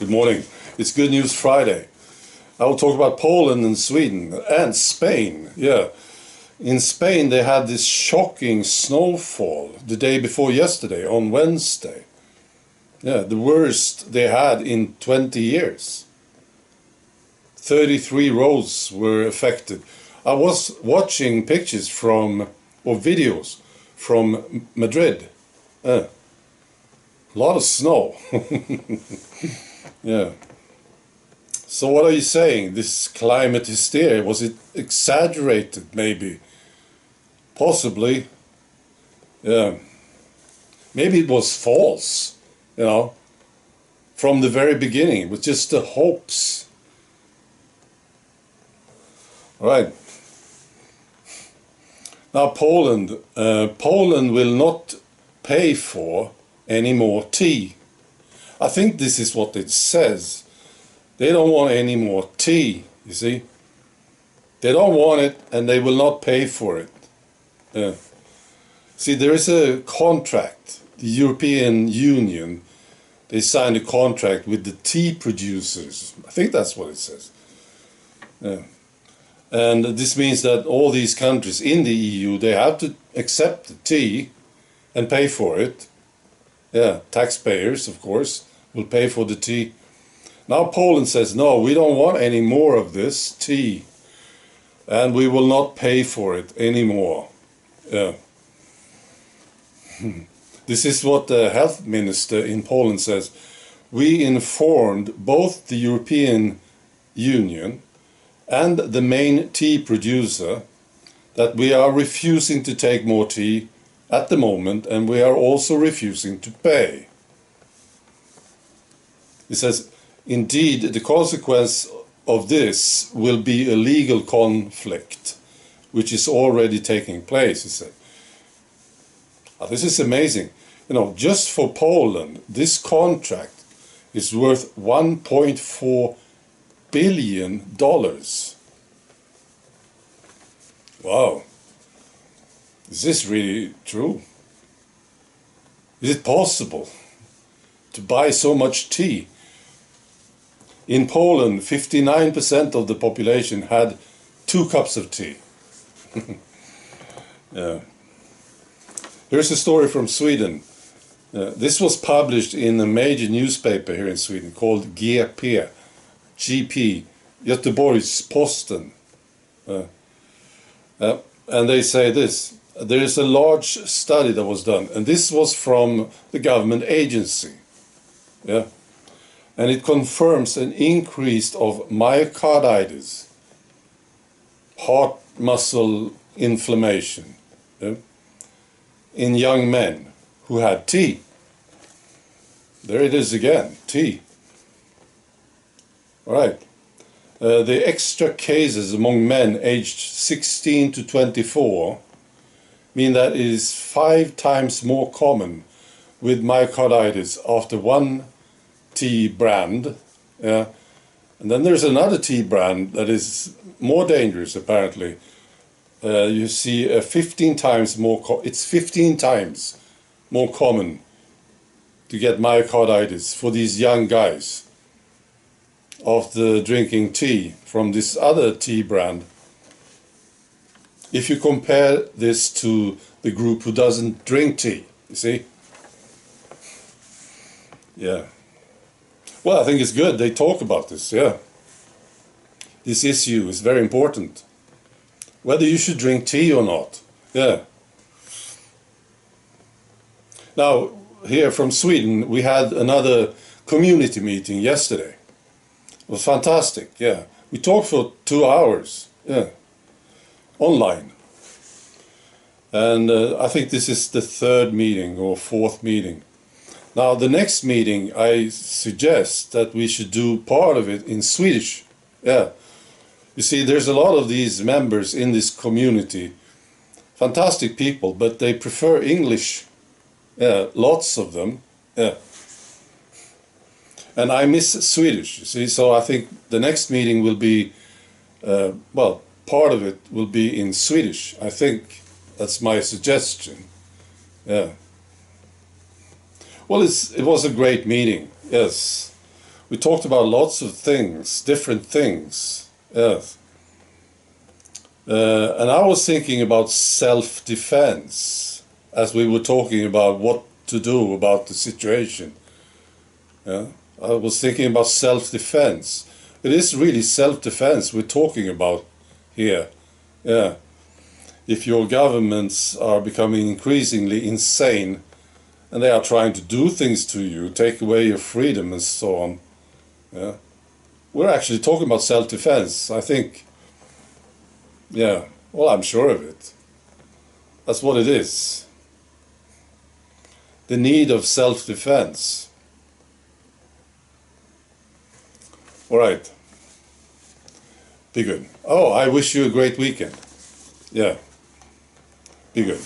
Good morning. It's Good News Friday. I will talk about Poland and Sweden and Spain. Yeah. In Spain they had this shocking snowfall the day before yesterday, on Wednesday. Yeah, the worst they had in 20 years. 33 roads were affected. I was watching pictures or videos from Madrid. A lot of snow. Yeah. So what are you saying? This climate hysteria, was it exaggerated maybe? Possibly. Yeah. Maybe it was false, from the very beginning. It was just the hopes. All right. Now Poland will not pay for any more tea. I think this is what it says. They don't want any more tea, you see. They don't want it and they will not pay for it. Yeah. See, there is a contract. The European Union, they signed a contract with the tea producers. I think that's what it says. Yeah. And this means that all these countries in the EU, they have to accept the tea and pay for it. Yeah, taxpayers, of course, will pay for the tea. Now Poland says, no, we don't want any more of this tea. And we will not pay for it anymore. Yeah. This is what the health minister in Poland says. We informed both the European Union and the main tea producer that we are refusing to take more tea at the moment, and we are also refusing to pay. He says, indeed, the consequence of this will be a legal conflict, which is already taking place, he said. This is amazing. Just for Poland, this contract is worth $1.4 billion. Wow. Is this really true? Is it possible to buy so much tea? In Poland, 59% of the population had 2 cups of tea. Yeah. Here's a story from Sweden. This was published in a major newspaper here in Sweden called GP, Göteborgs-Posten. And they say this. There is a large study that was done, and this was from the government agency. Yeah. And it confirms an increase of myocarditis, heart muscle inflammation, in young men who had tea. There it is again, tea. All right. The extra cases among men aged 16 to 24 mean that it is 5 times more common with myocarditis after one tea brand. And then there's another tea brand that is more dangerous, apparently. You see 15 times more, it's 15 times more common to get myocarditis for these young guys after drinking tea from this other tea brand. If you compare this to the group who doesn't drink tea, you see? Yeah. Well, I think it's good they talk about this, yeah. This issue is very important. Whether you should drink tea or not, yeah. Now, here from Sweden, we had another community meeting yesterday. It was fantastic, yeah. We talked for 2 hours, yeah, online. And I think this is the 3rd meeting or 4th meeting. Now, the next meeting, I suggest that we should do part of it in Swedish. Yeah. You see, there's a lot of these members in this community. Fantastic people, but they prefer English. Yeah, lots of them. Yeah. And I miss Swedish, you see, so I think the next meeting will be, part of it will be in Swedish. I think that's my suggestion. Yeah. Well, it was a great meeting, yes. We talked about lots of things, different things. Yes. And I was thinking about self-defense as we were talking about what to do about the situation. Yeah. I was thinking about self-defense. It is really self-defense we're talking about here. Yeah. If your governments are becoming increasingly insane and they are trying to do things to you, take away your freedom and so on, yeah, we're actually talking about self-defense, I think. Yeah, well, I'm sure of it. That's what it is. The need of self-defense. All right. Be good. Oh, I wish you a great weekend. Yeah. Be good.